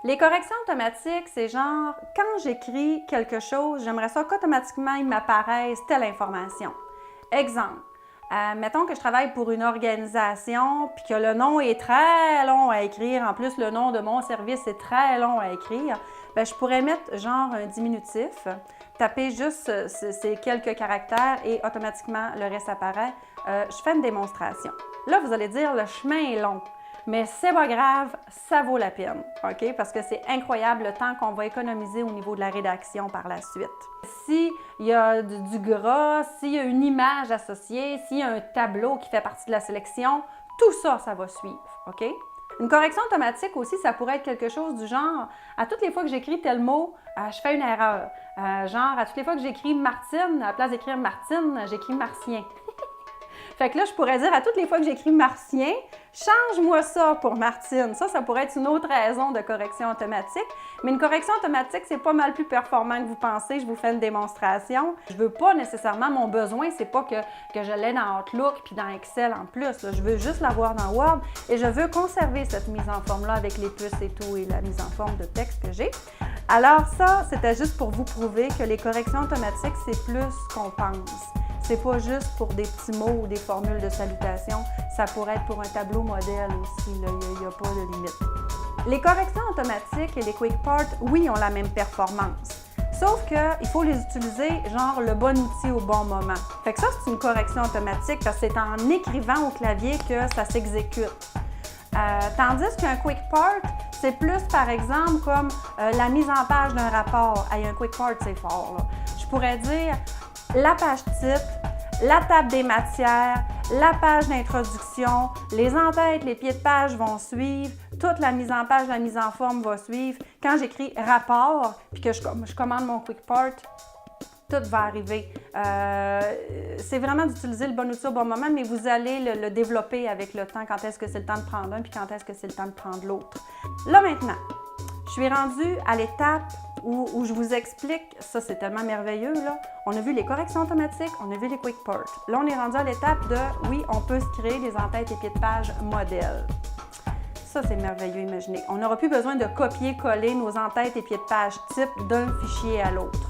Les corrections automatiques, c'est genre, quand j'écris quelque chose, j'aimerais ça qu'automatiquement il m'apparaisse telle information. Exemple, mettons que je travaille pour une organisation puis que le nom est très long à écrire, en plus le nom de mon service est très long à écrire, bien, je pourrais mettre genre un diminutif, taper juste ces quelques caractères et automatiquement le reste apparaît. Je fais une démonstration. Là, vous allez dire, le chemin est long. Mais c'est pas grave, ça vaut la peine, OK? Parce que c'est incroyable le temps qu'on va économiser au niveau de la rédaction par la suite. S'il y a du gras, s'il y a une image associée, s'il y a un tableau qui fait partie de la sélection, tout ça, ça va suivre, OK? Une correction automatique aussi, ça pourrait être quelque chose du genre, à toutes les fois que j'écris tel mot, je fais une erreur. Genre, à toutes les fois que j'écris Martine, à la place d'écrire Martine, j'écris Martien. Fait que là, je pourrais dire à toutes les fois que j'écris martien, change-moi ça pour Martine. Ça pourrait être une autre raison de correction automatique. Mais une correction automatique, c'est pas mal plus performant que vous pensez. Je vous fais une démonstration. Je veux pas nécessairement, mon besoin, c'est pas que je l'ai dans Outlook puis dans Excel en plus. Là. Je veux juste l'avoir dans Word et je veux conserver cette mise en forme-là avec les puces et tout et la mise en forme de texte que j'ai. Alors ça, c'était juste pour vous prouver que les corrections automatiques, c'est plus qu'on pense. C'est pas juste pour des petits mots ou des formules de salutation, ça pourrait être pour un tableau modèle aussi, il n'y a pas de limite. Les corrections automatiques et les quick parts, oui, ont la même performance. Sauf qu'il faut les utiliser, genre le bon outil au bon moment. Fait que ça, c'est une correction automatique parce que c'est en écrivant au clavier que ça s'exécute. Tandis qu'un quick part, c'est plus, par exemple, comme la mise en page d'un rapport. Un quick part, c'est fort, là. Je pourrais dire la page titre, la table des matières, la page d'introduction, les en-têtes, les pieds de page vont suivre, toute la mise en page, la mise en forme va suivre. Quand j'écris rapport, puis que je commande mon quick part, tout va arriver. C'est vraiment d'utiliser le bon outil au bon moment, mais vous allez le développer avec le temps, quand est-ce que c'est le temps de prendre un, puis quand est-ce que c'est le temps de prendre l'autre. Là maintenant, je suis rendue à l'étape où je vous explique, ça c'est tellement merveilleux, là. On a vu les corrections automatiques, on a vu les quick parts. Là, on est rendu à l'étape de, oui, on peut se créer des en-têtes et pieds de page modèles. Ça, c'est merveilleux, imaginez. On n'aura plus besoin de copier-coller nos en-têtes et pieds de page type d'un fichier à l'autre.